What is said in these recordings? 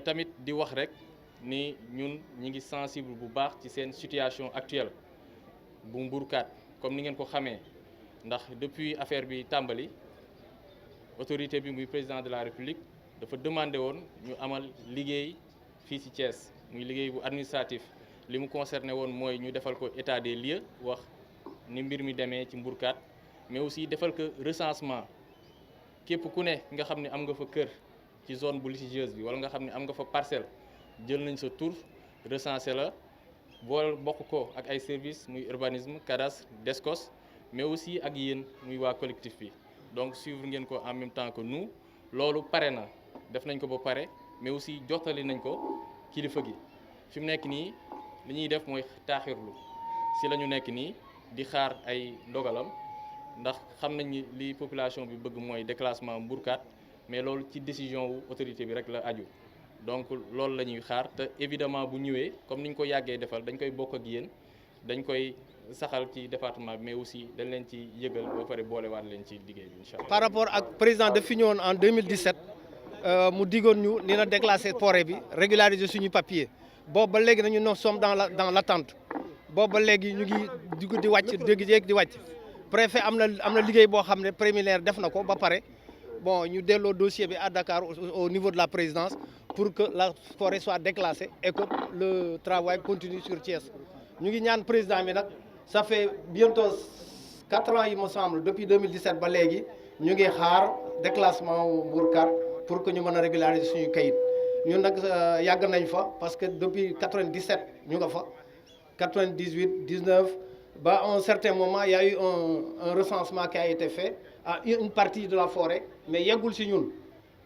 tamit di wax rek ni ñun ñi ngi sensible bu baax ci seen situation actuelle bu Mbourkat comme ni ngeen ko xamee ndax depuis affaire bi tàmbali autorité bi muy président de la République dafa demandé woon ñu amal liggéey fii ci Thiès muy liggéey bu administratif li mu concerné woon mooy ñu defal ko état des lieux wax ni mbir mi demee ci Mbourkat mais aussi defal ko recensement képp ku ne nga xam ne am nga fa kër ci zone bu litigieuse bi wala nga xam ne am nga fa parcelle jël nañ sa tur recensé la bool bokk ko ak ay services muy urbanisme cadastre DSCOS mais aussi ak yéen muy waa collectif bi donc suivre ngeen ko en même temps que nous loolu pare na def nañ ko ba pare mais aussi jottali nañ ko kilifa gi fi mu nekk nii li ñuy def mooy taaxirlu si la ñu nekk nii di xaar ay ndogalam ndax xam nañ ni li population bi bëgg mooy déclassement Mbourkat mais loolu ci décision wu autorité bi rek la aju donc loolu la ñuy xaar te évidemment bu ñëwee comme ni ñu ko yàggee defal dañ koy bokk ak yéen dañ koy saxal ci département bi mais aussi dañ leen ci yëgal ba pare boolewaat leen ci liggéey bi incha allah. par rapport ak président daf fi ñëwoon en 2017 mu digoon ñu dina déclasser forêt bi régulariser suñu papier boobu ba léegi nañu nous sommes dans l'attente boobu ba léegi ñu ngi di wàcc dégg di wàcc préfet am na liggéey boo xam ne préliminaire def na ko ba pare bon ñu delloo dossier bi à Dakar au niveau de la présidence pour que la forêt soit déclassée et que le travail continue sur Thiès ñu ngi ñaan président bi nag ça fait bientôt 4 ans il me semble depuis 2017 ba léegi ñu ngi xaar déclassement wu Mbourkat pour que ñu mën a régulariser suñu kayit ñun nag yàgg nañ fa parce que depuis 97 ñu nga fa 98 19 ba à un certain moment il y a eu un recensement qui a été fait à une partie de la forêt mais yeggul si ñun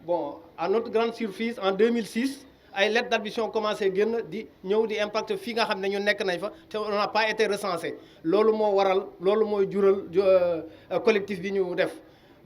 bon à notre grande surprise en 2006 ay lettres d'admission commencé génn di ñëw di impact fii nga xam ne ñun nekk nañ fa te on n'a pas été recensé loolu moo waral loolu mooy jural collectif bi ñu def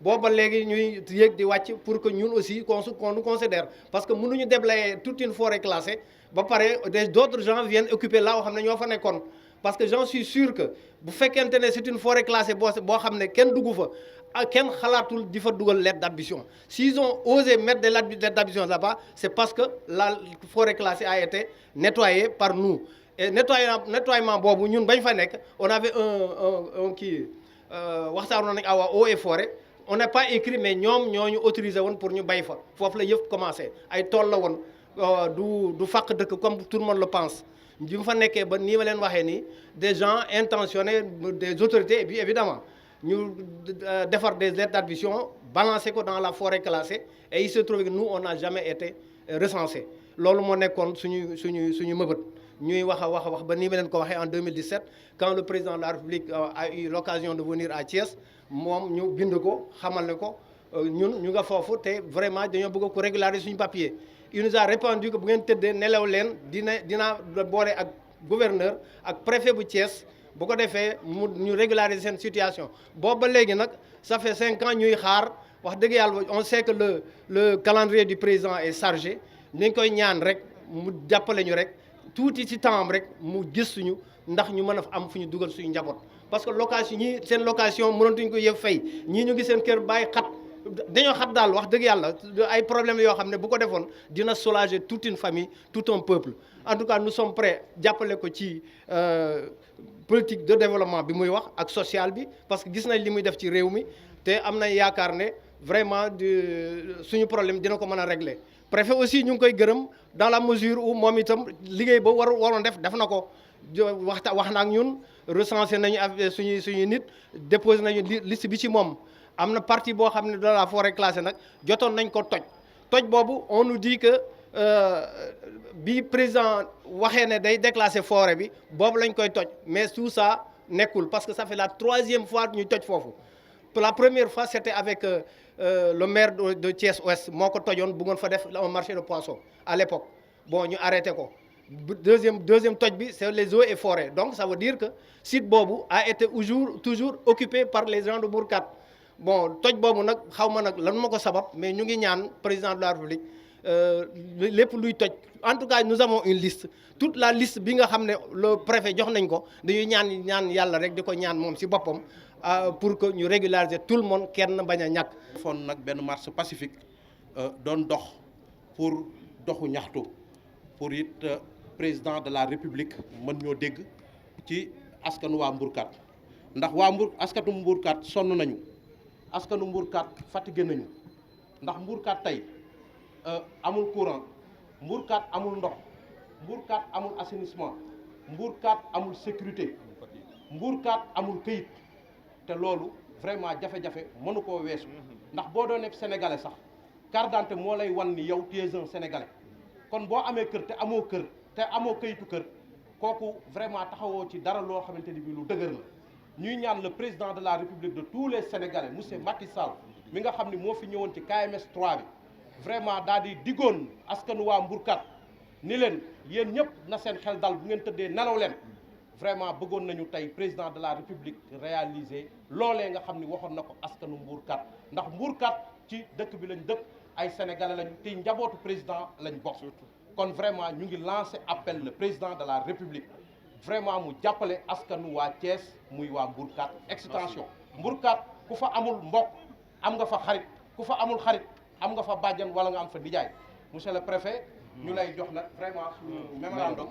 booba léegi ñuy yéeg di wàcc pour que ñun aussi qu'on nous considère parce que mënuñu déblayer toute une forêt classée ba pare d'autres gens viennent occuper là oo xam ne ñoo fa nekkoon parce que j'en suis sûr que bu fekkente ne c'est une forêt classée boo xam ne kenn dugg fa ak kenn xalaatul di fa dugal lettre d'admission s'ils ont osé mettre des lettres d'admission là-bas c'est parce que la forêt classée a été nettoyée par nous et nettoiement boobu ñun bañ fa nekk on avait un kii waxtaanoon nañ awa eaux et forêt on n'a pas écrit mais ñoom ñoo ñu autorisé woon pour ñu bay fa foofu la yëf commencé ay tool la woon du fàq dëkk comme tout le monde le pense bi mu fa nekkee ba nii ma leen waxee nii des gens intentionnés des autorités et puis évidemment ñu defar des lettres d'admission balancer ko dans la forêt classée et il se trouve que nous on n'a jamais été recensés loolu moo nekkoon suñu mëbët ñuy wax ba nii ma leen ko waxee en 2017 quand le président de la République a eu l'occasion de venir à Thiès moom ñu bind ko xamal ne ko ñun ñu nga foofu te vraiment dañoo bëgg ko régulariser suñu papier. Il nous a répondu que bu ngeen tëddee nelaw leen dina boole ak gouverneur ak préfet bu Thiès bu ko defee ñu régulariser seen situation boobu ba léegi nag ça fait 5 ans ñuy xaar wax dëgg yàlla on sait que le calendrier du président est chargé ni ñu koy ñaan rek mu jàppale ñu rek tuuti ci temps rek mu gis suñu ndax ñu mën a am fu ñu dugal suñu njaboot parce que location ñii seen location mënatuñ ko yëpp fay ñii ñu ngi seen kër bàyyi xat dañoo xat daal wax dëgg yàlla ay problèmes yoo xam ne bu ko defoon dina soulager toute une famille tout un peuple en tout cas nous sommes prêts jàppale ko ci politique de développement bi muy wax ak social bi parce que gis nañ li muy def ci réew mi te am nañ yaakaar ne vraiment suñu problème dina ko mën a régler préfet aussi ñu ngi koy gërëm dans la mesure où moom itam liggéey ba waroon def na ko wax na ak ñun recensé nañu suñuy nit déposé nañu liste bi ci moom am na partie boo xam ne de la forêt classée nag jotoon nañ ko toj boobu on nous dit que bi président waxee ne day déclasser forêt bi boobu lañ koy toj mais tout ça nekkul parce que ça fait la 3e fois ñu toj foofu la première fois c'était avec le maire de Thiès Ouest moo ko tojoon bëggoon fa def un marché de poisson à l'époque bon ñu arrêté ko deuxième toj bi c'est les eaux et forêts donc ça veut dire que site boobu a été toujours occupé par les gens de Mbourkat bon toj boobu nag xaw ma nag lan ma ko sabab mais ñu ngi ñaan président de la République lépp luy toj en tout cas nous avons une liste toute la liste bi nga xam ne le préfet jox nañ ko dañuy ñaan yàlla rek di ko ñaan moom ci boppam pour que ñu régulariser tout le monde kenn bañ a ñàkk. foon nag benn marche pacifique doon dox pour doxu ñaxtu pour it président de la république mën ñoo dégg ci askanu waa Mbourkat ndax askanu Mbourkat sonn nañu askanu Mbourkat fatigué nañu ndax Mbourkat tey amul courant Mbourkat amul ndox Mbourkat amul assainissement Mbourkat amul sécurité Mbourkat amul këyit te loolu vraiment jafe-jafe mënu koo weesu ndax boo doon nekk sénégalais sax carte d'identité moo lay wan ni yow tu es un sénégalais kon boo amee kër te amoo këyitu kër kooku vraiment taxawoo ci dara loo xamante ni bii lu dëgër la ñuy ñaan le président de la république de tous les sénégalais monsieur Macky Sall mi nga xam ni moo fi ñëwoon ci KMS 3 bi vraiment daal di diggoon askanu waa Mbourkat ni leen yéen ñëpp na seen xel dal bu ngeen tëddee nelaw leen vraiment bëggoon nañu tey président de la république réaliser loolee nga xam ni waxoon na ko askanu Mbourkat ndax Mbourkat ci dëkk bi lañ dëkk ay sénégalais lañu te njabootu président lañ bokk kon vraiment ñu ngi lancé appel le président de la république vraiment mu jàppale askanu waa Thiès muy waa Mbourkat extension Mbourkat ku fa amul mbokk am nga fa xarit ku fa amul xarit am nga fa bàjjan wala nga am fa nijaay monsieur le préfet ñu lay jox nag vraiment suñu mémorandum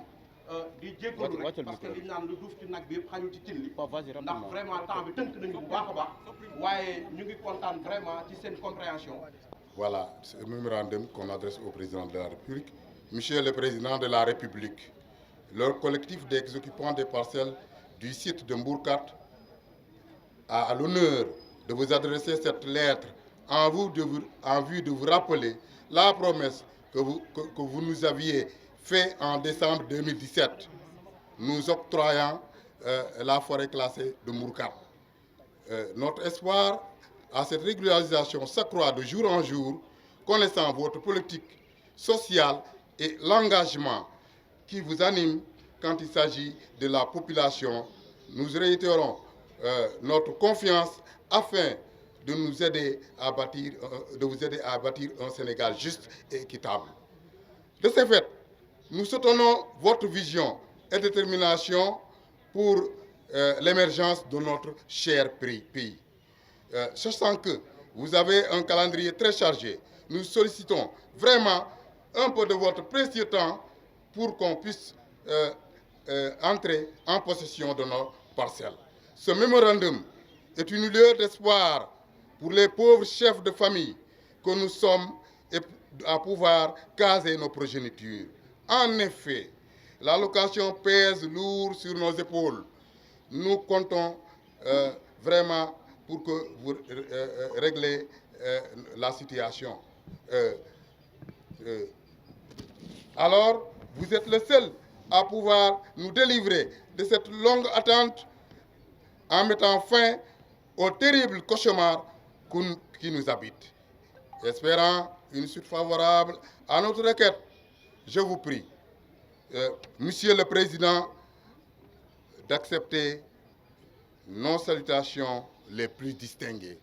di jéggalu rek parce que liñ naan lu duuf ci nag bi yëpp xañul ci cin li ndax vraiment temps bi tënk nañu bu baax a baax waaye ñu ngi kontaan vraiment ci seen compréhension. Voilà, c'est un mémorandum qu'on adresse au président de la République. Monsieur le Président de la République, le collectif des occupants des parcelles du site de Mbourkat a l'honneur de vous adresser cette lettre en vue de vous rappeler la promesse que vous nous aviez faite en décembre 2017, nous octroyant la forêt classée de Mbourkat. Notre espoir à cette régularisation s'accroît de jour en jour, connaissant votre politique sociale et l'engagement qui vous anime quand il s'agit de la population. Nous réitérons notre confiance afin de vous aider à bâtir un Sénégal juste et équitable. De ce fait, nous soutenons votre vision et détermination pour l'émergence de notre cher pays. Sachant que vous avez un calendrier très chargé, nous sollicitons vraiment un peu de votre précieux temps pour qu'on puisse entrer en possession de nos parcelles. Ce mémorandum est une lueur d'espoir pour les pauvres chefs de famille que nous sommes et à pouvoir caser nos progénitures. En effet, la location pèse lourd sur nos épaules. Nous comptons vraiment pour que vous réglez la situation. Alors, vous êtes le seul à pouvoir nous délivrer de cette longue attente en mettant fin au terrible cauchemar qui nous habite. Espérant une suite favorable à notre requête, je vous prie, Monsieur le Président, d'accepter nos salutations les plus distinguées.